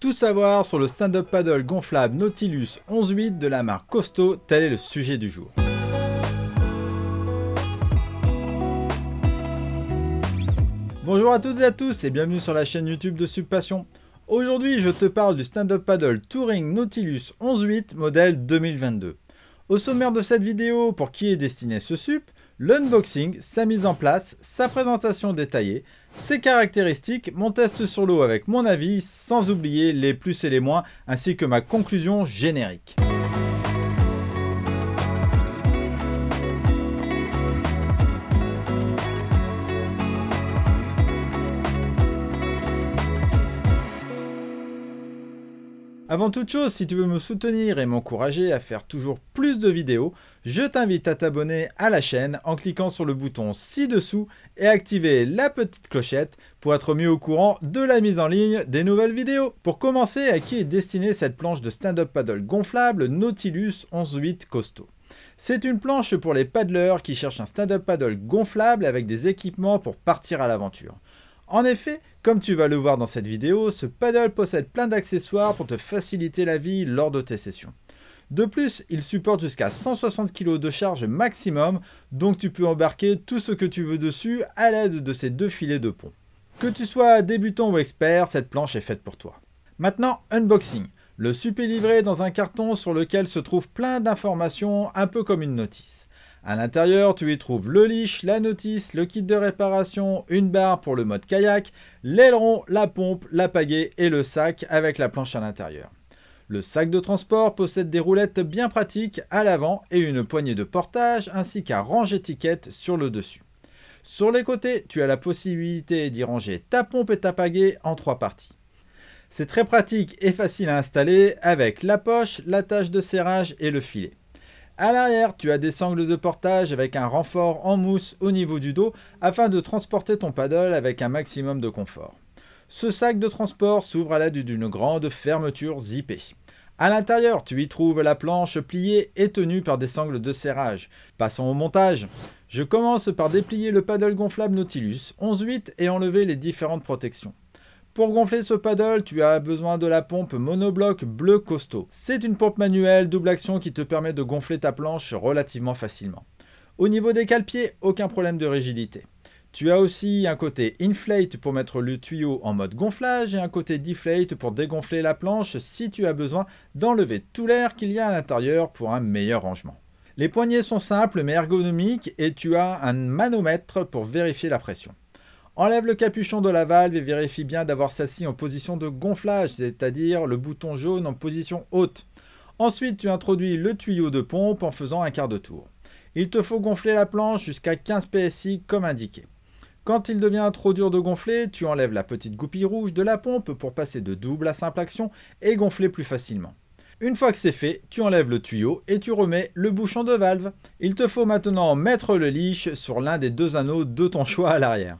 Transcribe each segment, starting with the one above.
Tout savoir sur le stand-up paddle gonflable Nautilus 11.8 de la marque Costo, tel est le sujet du jour. Bonjour à toutes et à tous et bienvenue sur la chaîne YouTube de Subpassion. Aujourd'hui je te parle du stand-up paddle Touring Nautilus 11.8 modèle 2022. Au sommaire de cette vidéo, pour qui est destiné ce sup, l'unboxing, sa mise en place, sa présentation détaillée, ses caractéristiques, mon test sur l'eau avec mon avis, sans oublier les plus et les moins, ainsi que ma conclusion générique. Avant toute chose, si tu veux me soutenir et m'encourager à faire toujours plus de vidéos, je t'invite à t'abonner à la chaîne en cliquant sur le bouton ci-dessous et activer la petite clochette pour être mis au courant de la mise en ligne des nouvelles vidéos. Pour commencer, à qui est destinée cette planche de stand-up paddle gonflable Nautilus 11.8 Costo? C'est une planche pour les paddleurs qui cherchent un stand-up paddle gonflable avec des équipements pour partir à l'aventure. En effet, comme tu vas le voir dans cette vidéo, ce paddle possède plein d'accessoires pour te faciliter la vie lors de tes sessions. De plus, il supporte jusqu'à 160 kg de charge maximum, donc tu peux embarquer tout ce que tu veux dessus à l'aide de ces deux filets de pont. Que tu sois débutant ou expert, cette planche est faite pour toi. Maintenant, unboxing. Le sup est livré dans un carton sur lequel se trouvent plein d'informations, un peu comme une notice. À l'intérieur, tu y trouves le leash, la notice, le kit de réparation, une barre pour le mode kayak, l'aileron, la pompe, la pagaie et le sac avec la planche à l'intérieur. Le sac de transport possède des roulettes bien pratiques à l'avant et une poignée de portage ainsi qu'un range-étiquette sur le dessus. Sur les côtés, tu as la possibilité d'y ranger ta pompe et ta pagaie en 3 parties. C'est très pratique et facile à installer avec la poche, l'attache de serrage et le filet. À l'arrière, tu as des sangles de portage avec un renfort en mousse au niveau du dos afin de transporter ton paddle avec un maximum de confort. Ce sac de transport s'ouvre à l'aide d'une grande fermeture zippée. À l'intérieur, tu y trouves la planche pliée et tenue par des sangles de serrage. Passons au montage. Je commence par déplier le paddle gonflable Nautilus 11.8 et enlever les différentes protections. Pour gonfler ce paddle, tu as besoin de la pompe monobloc bleu Costo. C'est une pompe manuelle double action qui te permet de gonfler ta planche relativement facilement. Au niveau des cale-pieds, aucun problème de rigidité. Tu as aussi un côté inflate pour mettre le tuyau en mode gonflage et un côté deflate pour dégonfler la planche si tu as besoin d'enlever tout l'air qu'il y a à l'intérieur pour un meilleur rangement. Les poignées sont simples mais ergonomiques et tu as un manomètre pour vérifier la pression. Enlève le capuchon de la valve et vérifie bien d'avoir celle-ci en position de gonflage, c'est-à-dire le bouton jaune en position haute. Ensuite, tu introduis le tuyau de pompe en faisant un quart de tour. Il te faut gonfler la planche jusqu'à 15 PSI comme indiqué. Quand il devient trop dur de gonfler, tu enlèves la petite goupille rouge de la pompe pour passer de double à simple action et gonfler plus facilement. Une fois que c'est fait, tu enlèves le tuyau et tu remets le bouchon de valve. Il te faut maintenant mettre le leash sur l'un des deux anneaux de ton choix à l'arrière.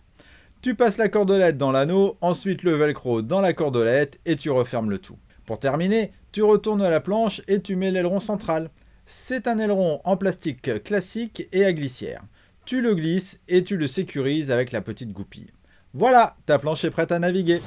Tu passes la cordelette dans l'anneau, ensuite le velcro dans la cordelette et tu refermes le tout. Pour terminer, tu retournes la planche et tu mets l'aileron central. C'est un aileron en plastique classique et à glissière. Tu le glisses et tu le sécurises avec la petite goupille. Voilà, ta planche est prête à naviguer.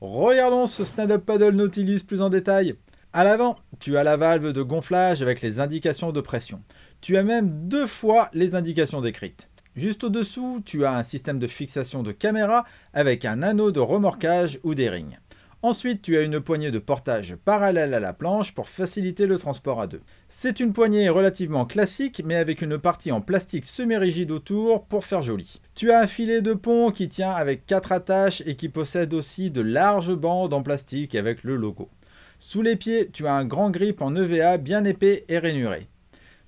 Regardons ce stand-up paddle Nautilus plus en détail. À l'avant, tu as la valve de gonflage avec les indications de pression. Tu as même 2 fois les indications décrites. Juste au-dessous, tu as un système de fixation de caméra avec un anneau de remorquage ou des rings. Ensuite, tu as une poignée de portage parallèle à la planche pour faciliter le transport à deux. C'est une poignée relativement classique, mais avec une partie en plastique semi-rigide autour pour faire joli. Tu as un filet de pont qui tient avec 4 attaches et qui possède aussi de larges bandes en plastique avec le logo. Sous les pieds, tu as un grand grip en EVA bien épais et rainuré.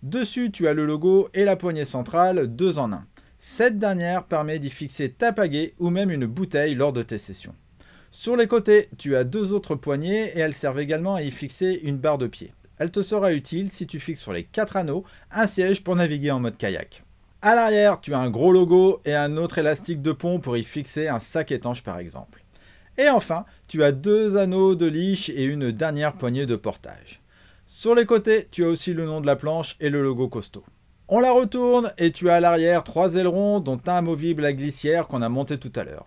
Dessus, tu as le logo et la poignée centrale 2 en 1. Cette dernière permet d'y fixer ta pagaie ou même une bouteille lors de tes sessions. Sur les côtés, tu as 2 autres poignées et elles servent également à y fixer une barre de pied. Elle te sera utile si tu fixes sur les 4 anneaux un siège pour naviguer en mode kayak. À l'arrière, tu as un gros logo et un autre élastique de pont pour y fixer un sac étanche par exemple. Et enfin, tu as 2 anneaux de leash et une dernière poignée de portage. Sur les côtés, tu as aussi le nom de la planche et le logo Costo. On la retourne et tu as à l'arrière 3 ailerons dont un amovible à glissière qu'on a monté tout à l'heure.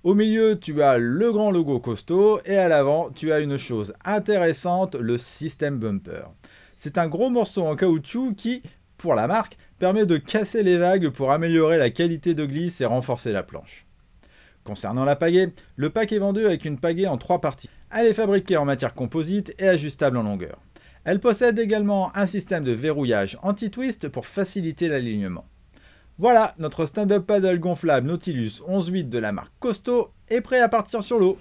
Au milieu, tu as le grand logo costaud et à l'avant, tu as une chose intéressante, le système bumper. C'est un gros morceau en caoutchouc qui, pour la marque, permet de casser les vagues pour améliorer la qualité de glisse et renforcer la planche. Concernant la pagaie, le pack est vendu avec une pagaie en 3 parties. Elle est fabriquée en matière composite et ajustable en longueur. Elle possède également un système de verrouillage anti-twist pour faciliter l'alignement. Voilà, notre stand-up paddle gonflable Nautilus 11.8 de la marque Costaud est prêt à partir sur l'eau.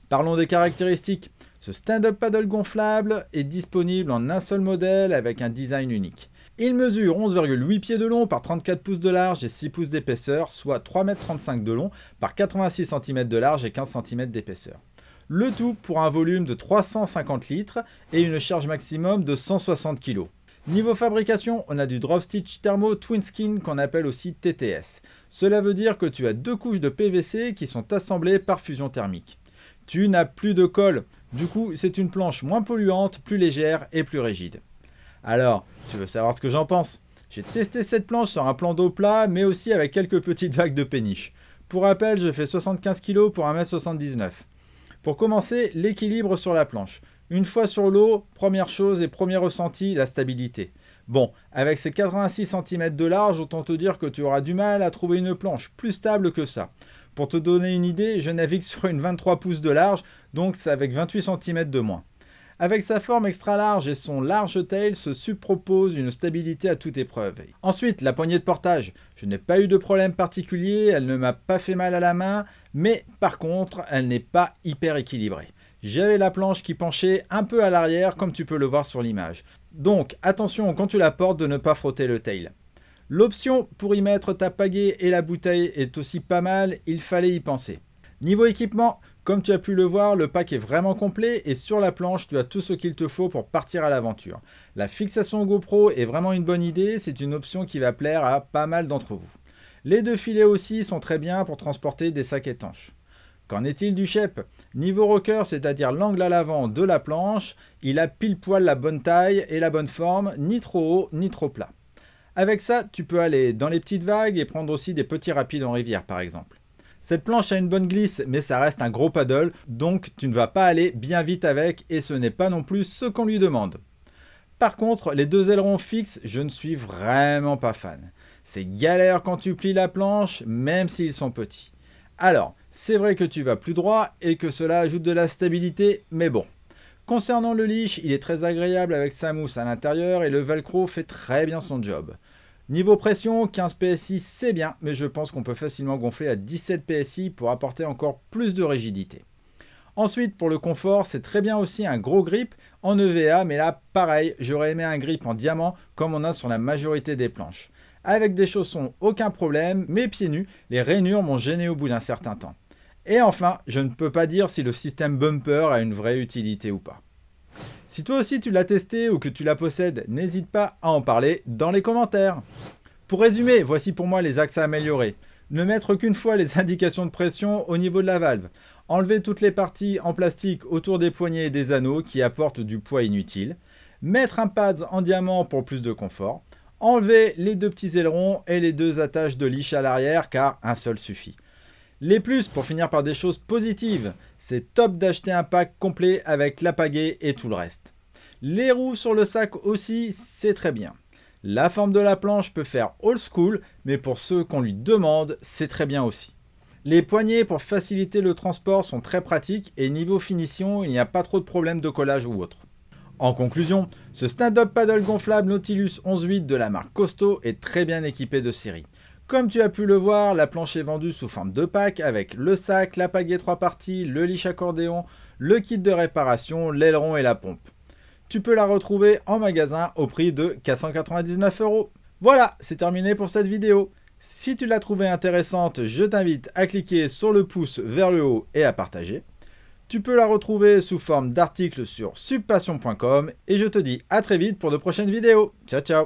Parlons des caractéristiques. Ce stand-up paddle gonflable est disponible en un seul modèle avec un design unique. Il mesure 11,8 pieds de long par 34 pouces de large et 6 pouces d'épaisseur, soit 3,35 m de long par 86 cm de large et 15 cm d'épaisseur. Le tout pour un volume de 350 litres et une charge maximum de 160 kg. Niveau fabrication, on a du Drop Stitch Thermo Twin Skin qu'on appelle aussi TTS. Cela veut dire que tu as 2 couches de PVC qui sont assemblées par fusion thermique. Tu n'as plus de colle, du coup c'est une planche moins polluante, plus légère et plus rigide. Alors, tu veux savoir ce que j'en pense? J'ai testé cette planche sur un plan d'eau plat, mais aussi avec quelques petites vagues de péniche. Pour rappel, je fais 75 kg pour 1,79 m. Pour commencer, l'équilibre sur la planche. Une fois sur l'eau, première chose et premier ressenti, la stabilité. Bon, avec ces 86 cm de large, autant te dire que tu auras du mal à trouver une planche plus stable que ça. Pour te donner une idée, je navigue sur une 23 pouces de large, donc c'est avec 28 cm de moins. Avec sa forme extra large et son large tail se superpose une stabilité à toute épreuve. Ensuite, la poignée de portage. Je n'ai pas eu de problème particulier, elle ne m'a pas fait mal à la main, mais par contre, elle n'est pas hyper équilibrée. J'avais la planche qui penchait un peu à l'arrière comme tu peux le voir sur l'image. Donc attention quand tu la portes de ne pas frotter le tail. L'option pour y mettre ta pagaie et la bouteille est aussi pas mal, il fallait y penser. Niveau équipement, comme tu as pu le voir, le pack est vraiment complet et sur la planche tu as tout ce qu'il te faut pour partir à l'aventure. La fixation GoPro est vraiment une bonne idée, c'est une option qui va plaire à pas mal d'entre vous. Les 2 filets aussi sont très bien pour transporter des sacs étanches. Qu'en est-il du shape? Niveau rocker, c'est-à-dire l'angle à l'avant de la planche, il a pile poil la bonne taille et la bonne forme, ni trop haut ni trop plat. Avec ça, tu peux aller dans les petites vagues et prendre aussi des petits rapides en rivière par exemple. Cette planche a une bonne glisse, mais ça reste un gros paddle, donc tu ne vas pas aller bien vite avec et ce n'est pas non plus ce qu'on lui demande. Par contre, les 2 ailerons fixes, je ne suis vraiment pas fan. C'est galère quand tu plies la planche, même s'ils sont petits. Alors, c'est vrai que tu vas plus droit et que cela ajoute de la stabilité, mais bon. Concernant le leash, il est très agréable avec sa mousse à l'intérieur et le velcro fait très bien son job. Niveau pression, 15 PSI c'est bien, mais je pense qu'on peut facilement gonfler à 17 PSI pour apporter encore plus de rigidité. Ensuite, pour le confort, c'est très bien aussi un gros grip en EVA, mais là, pareil, j'aurais aimé un grip en diamant comme on a sur la majorité des planches. Avec des chaussons, aucun problème, mais pieds nus, les rainures m'ont gêné au bout d'un certain temps. Et enfin, je ne peux pas dire si le système bumper a une vraie utilité ou pas. Si toi aussi tu l'as testé ou que tu la possèdes, n'hésite pas à en parler dans les commentaires. Pour résumer, voici pour moi les axes à améliorer. Ne mettre qu'une fois les indications de pression au niveau de la valve. Enlever toutes les parties en plastique autour des poignées et des anneaux qui apportent du poids inutile. Mettre un pads en diamant pour plus de confort. Enlever les 2 petits ailerons et les 2 attaches de leash à l'arrière car un seul suffit. Les plus, pour finir par des choses positives, c'est top d'acheter un pack complet avec la pagaie et tout le reste. Les roues sur le sac aussi, c'est très bien. La forme de la planche peut faire old school, mais pour ceux qu'on lui demande, c'est très bien aussi. Les poignées pour faciliter le transport sont très pratiques et niveau finition, il n'y a pas trop de problèmes de collage ou autre. En conclusion, ce stand-up paddle gonflable Nautilus 11.8 de la marque Costaud est très bien équipé de série. Comme tu as pu le voir, la planche est vendue sous forme de pack avec le sac, la pagaie 3 parties, le leash accordéon, le kit de réparation, l'aileron et la pompe. Tu peux la retrouver en magasin au prix de 499 €. Voilà, c'est terminé pour cette vidéo. Si tu l'as trouvée intéressante, je t'invite à cliquer sur le pouce vers le haut et à partager. Tu peux la retrouver sous forme d'article sur subpassion.com et je te dis à très vite pour de prochaines vidéos. Ciao ciao.